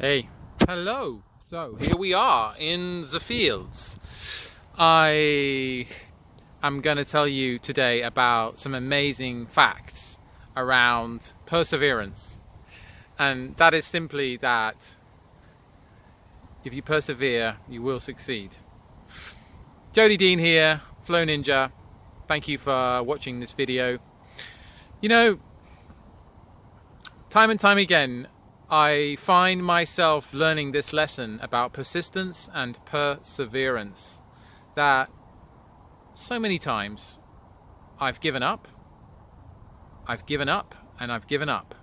Hey, hello. So here we are in the fields. I am going to tell you today about some amazing facts around perseverance. And that is simply that if you persevere, you will succeed. Jody Dean here, Flow Ninja. Thank you for watching this video. You know, time and time again, I find myself learning this lesson about persistence and perseverance, that so many times I've given up, and I've given up,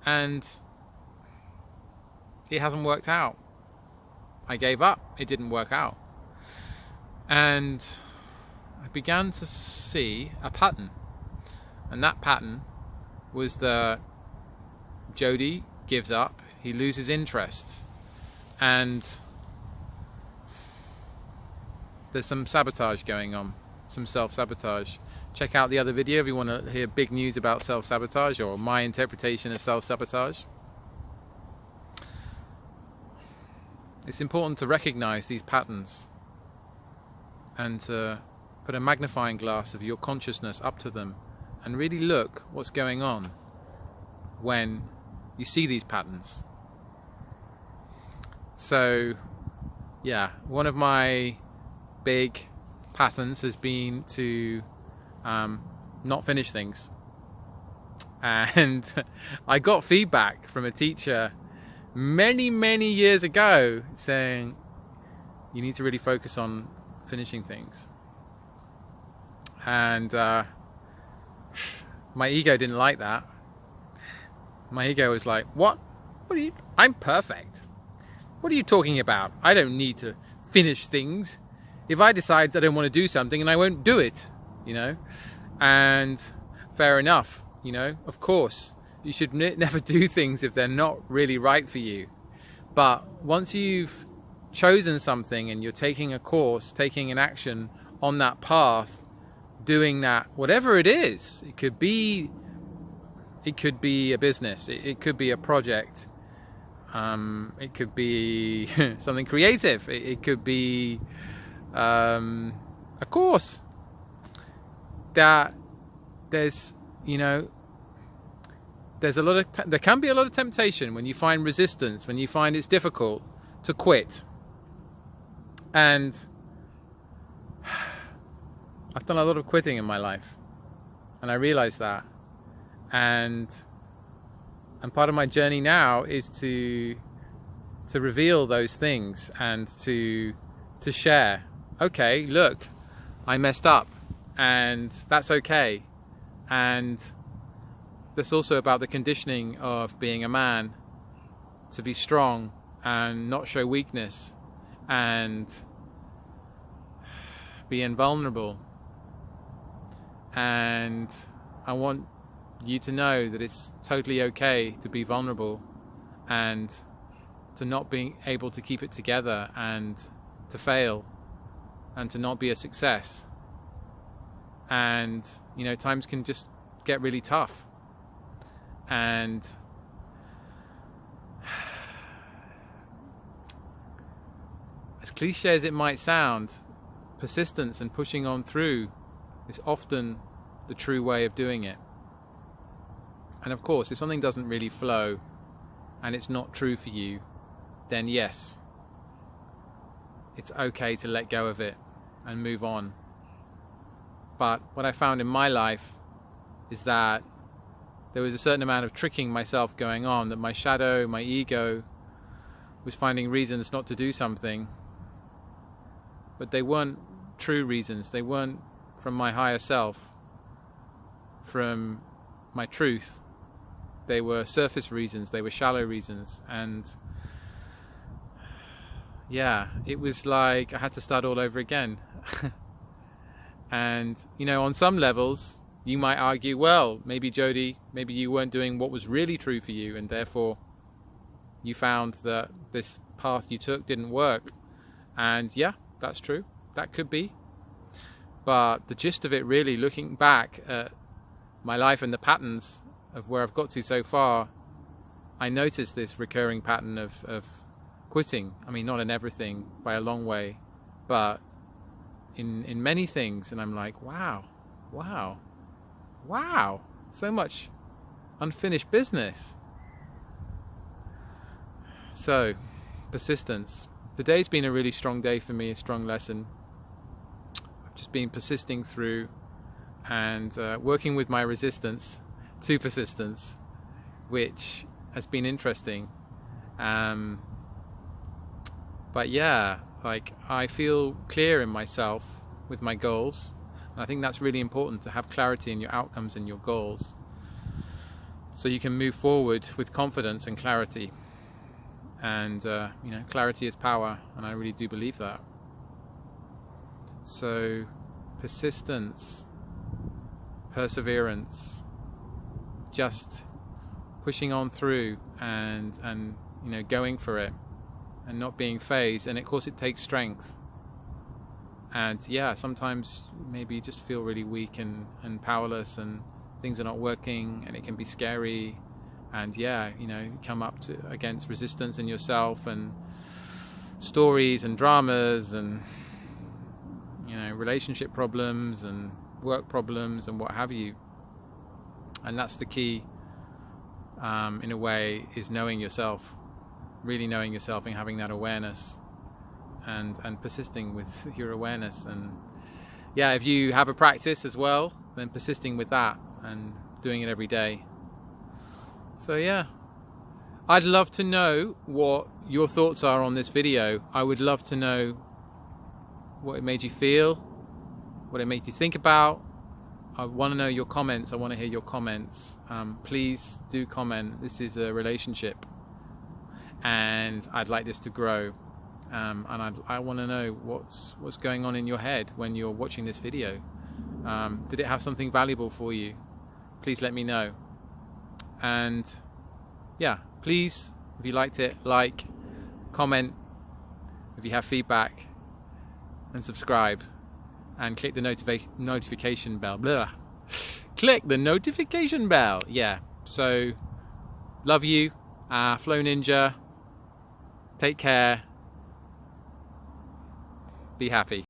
and it hasn't worked out. I gave up, it didn't work out, and I began to see a pattern, and that pattern was that Jody gives up, he loses interest, and there's some sabotage going on, some self-sabotage. Check out the other video if you want to hear big news about self-sabotage or my interpretation of self-sabotage. It's important to recognize these patterns and to put a magnifying glass of your consciousness up to them and really look what's going on when you see these patterns. So yeah, one of my big patterns has been to not finish things, and I got feedback from a teacher many years ago saying you need to really focus on finishing things, and my ego didn't like that. My ego was like, what are you, I'm perfect. What are you talking about? I don't need to finish things. If I decide I don't want to do something, and I won't do it, you know. And fair enough, you know, of course, you should never do things if they're not really right for you. But once you've chosen something and you're taking a course, taking an action on that path, doing that, whatever it is, it could be a business, it could be a project, it could be something creative, it could be a course. That there's, you know, there can be a lot of temptation when you find resistance, when you find it's difficult to quit. And I've done a lot of quitting in my life, and I realize that. And part of my journey now is to reveal those things and to share. Okay, look, I messed up, and that's okay. And that's also about the conditioning of being a man, to be strong and not show weakness and be invulnerable. And I want you to know that it's totally okay to be vulnerable and to not be able to keep it together and to fail and to not be a success. And you know, times can just get really tough, and as cliche as it might sound, persistence and pushing on through is often the true way of doing it. And of course, if something doesn't really flow and it's not true for you, then yes, it's okay to let go of it and move on. But what I found in my life is that there was a certain amount of tricking myself going on, that my shadow, my ego, was finding reasons not to do something, but they weren't true reasons. They weren't from my higher self, from my truth. They were surface reasons, they were shallow reasons. And yeah, it was like I had to start all over again. And you know, on some levels you might argue, well, maybe Jody, maybe you weren't doing what was really true for you, and therefore you found that this path you took didn't work. And yeah, that's true, that could be. But the gist of it, really looking back at my life and the patterns of where I've got to so far, I noticed this recurring pattern of quitting. I mean, not in everything by a long way, but in many things. And I'm like, wow, so much unfinished business. So, persistence. Today's been a really strong day for me, a strong lesson. I've just been persisting through and working with my resistance to persistence, which has been interesting. But yeah, like, I feel clear in myself with my goals. And I think that's really important, to have clarity in your outcomes and your goals, so you can move forward with confidence and clarity. And you know, clarity is power, and I really do believe that. So persistence, perseverance, just pushing on through and you know, going for it and not being phased. And of course it takes strength. And yeah, sometimes maybe you just feel really weak and powerless, and things are not working, and it can be scary. And yeah, you know, you come up against resistance in yourself, and stories and dramas, and you know, relationship problems and work problems and what have you. And that's the key, in a way, is knowing yourself, really knowing yourself, and having that awareness, and persisting with your awareness. And yeah, if you have a practice as well, then persisting with that and doing it every day. So yeah, I'd love to know what your thoughts are on this video. I would love to know what it made you feel, what it made you think about. I want to know your comments. I want to hear your comments. Please do comment. This is a relationship, and I'd like this to grow. And I want to know what's going on in your head when you're watching this video. Did it have something valuable for you? Please let me know. And yeah, please, if you liked it, like, comment if you have feedback, and subscribe, and click the notification bell. Blah. Click the notification bell. Yeah. So, love you, Flow Ninja. Take care. Be happy.